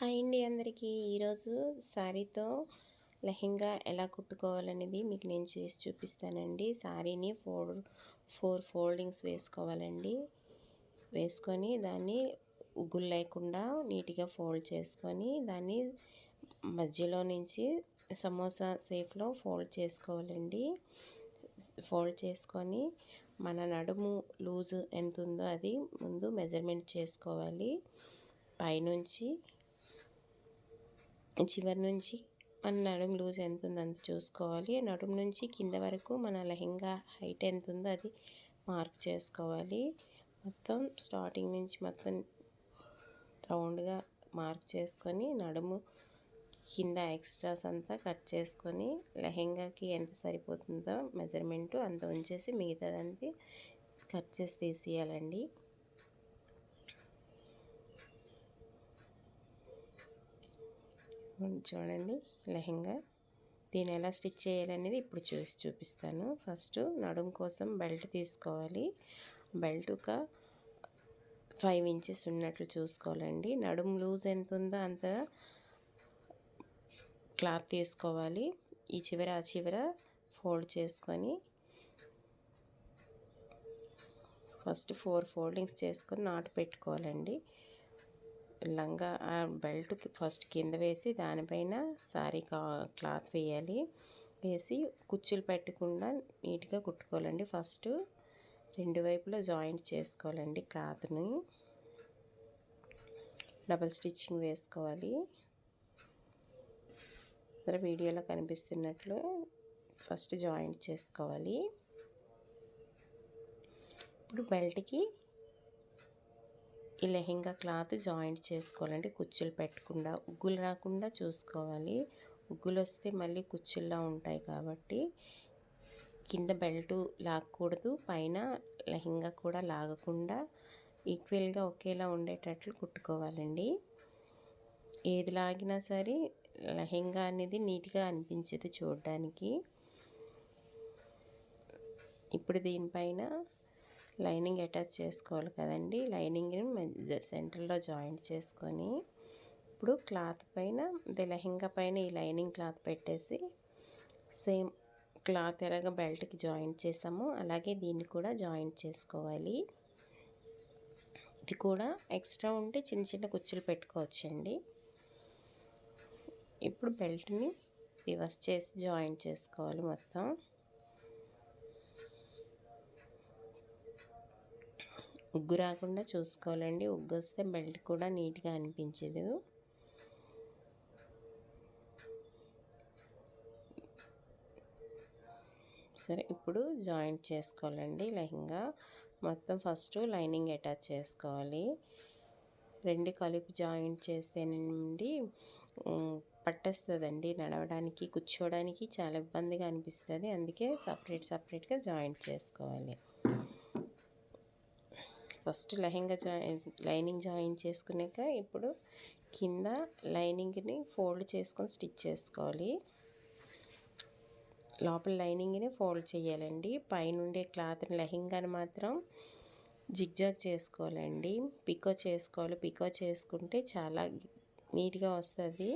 Hi అండి అందరికీ. ఈరోజు శారీతో లెహెంగా ఎలా కుట్టుకోవాలనేది మీకు నేను చేసి చూపిస్తానండి. శారీని ఫోర్ ఫోల్డింగ్స్ వేసుకోవాలండి. వేసుకొని దాన్ని ఉగ్గులు లేకుండా నీట్గా ఫోల్డ్ చేసుకొని దాన్ని మధ్యలో నుంచి సమోసా షేప్లో ఫోల్డ్ చేసుకోవాలండి. ఫోల్డ్ చేసుకొని మన నడుము లూజు ఎంత ఉందో అది ముందు మెజర్మెంట్ చేసుకోవాలి. పైనుంచి చివరి నుంచి మన నడుము లూజ్ ఎంత ఉందో అంత చూసుకోవాలి. నడుము నుంచి కింద వరకు మన లెహెంగా హైట్ ఎంత ఉందో అది మార్క్ చేసుకోవాలి. మొత్తం స్టార్టింగ్ నుంచి మొత్తం రౌండ్గా మార్క్ చేసుకొని నడుము కింద ఎక్స్ట్రాస్ అంతా కట్ చేసుకొని లెహెంగాకి ఎంత సరిపోతుందో మెజర్మెంటు అంత ఉంచేసి మిగతాదంతా కట్ చేసి తీసేయాలండి. చూడండి లెహెంగా దీన్ని ఎలా స్టిచ్ చేయాలనేది ఇప్పుడు చూపిస్తాను. ఫస్ట్ నడుము కోసం బెల్ట్ తీసుకోవాలి. బెల్ట్ ఒక 5 ఇంచెస్ ఉన్నట్లు చూసుకోవాలండి. నడుము లూజ్ ఎంత ఉందో అంత క్లాత్ తీసుకోవాలి. ఈ చివర ఆ చివర ఫోల్డ్ చేసుకొని ఫస్ట్ 4 ఫోల్డింగ్స్ చేసుకొని నాటు పెట్టుకోవాలండి. లంగా బెల్ట్ ఫస్ట్ కింద వేసి దానిపైన సారీ క్లాత్ వేయాలి. వేసి కుచ్చులు పెట్టకుండా నీట్గా కుట్టుకోవాలండి. ఫస్ట్ రెండు వైపులా జాయింట్ చేసుకోవాలండి. క్లాత్ని డబల్ స్టిచ్చింగ్ వేసుకోవాలి. వీడియోలో కనిపిస్తున్నట్లు ఫస్ట్ జాయింట్ చేసుకోవాలి. ఇప్పుడు బెల్ట్కి ఈ లెహెంగా క్లాత్ జాయింట్ చేసుకోవాలండి. కుచ్చులు పెట్టకుండా ఉగ్గులు రాకుండా చూసుకోవాలి. ఉగ్గులు వస్తే మళ్ళీ కుచ్చుల్లా ఉంటాయి కాబట్టి కింద బెల్ట్ లాగకూడదు, పైన లెహెంగా కూడా లాగకుండా ఈక్వల్గా ఒకేలా ఉండేటట్లు కుట్టుకోవాలండి. ఏది లాగినా సరే లెహెంగా అనేది నీట్గా అనిపించదు చూడడానికి. ఇప్పుడు దీనిపైన లైనింగ్ అటాచ్ చేసుకోవాలి కదండి. లైనింగ్ని సెంటర్లో జాయింట్ చేసుకొని ఇప్పుడు క్లాత్ పైన లెహెంగా పైన ఈ లైనింగ్ క్లాత్ పెట్టేసి సేమ్ క్లాత్ ఎలాగ బెల్ట్కి జాయింట్ చేసామో అలాగే దీన్ని కూడా జాయింట్ చేసుకోవాలి. ఇది కూడా ఎక్స్ట్రా ఉంటే చిన్న చిన్న కుచ్చులు పెట్టుకోవచ్చండి. ఇప్పుడు బెల్ట్ని రివర్స్ చేసి జాయింట్ చేసుకోవాలి. మొత్తం ఉగ్గు రాకుండా చూసుకోవాలండి. ఉగ్గు వస్తే బెల్ట్ కూడా నీట్గా అనిపించదు. సరే ఇప్పుడు జాయింట్ చేసుకోవాలండి. లెహెంగా మొత్తం ఫస్ట్ లైనింగ్ అటాచ్ చేసుకోవాలి. రెండు కలిపి జాయింట్ చేస్తేనండి పట్టేస్తుందండి. నడవడానికి కూర్చోవడానికి చాలా ఇబ్బందిగా అనిపిస్తుంది. అందుకే సపరేట్గా జాయింట్ చేసుకోవాలి. ఫస్ట్ లెహెంగా లైనింగ్ జాయిన్ చేసుకున్నాక ఇప్పుడు కింద లైనింగ్ని ఫోల్డ్ చేసుకొని స్టిచ్ చేసుకోవాలి. లోపల లైనింగ్ని ఫోల్డ్ చేయాలండి. పైనుండే క్లాత్ని లెహెంగాని మాత్రం జిగ్జాగ్ చేసుకోవాలండి. పికో చేసుకోవాలి. పికో చేసుకుంటే చాలా నీట్గా వస్తుంది.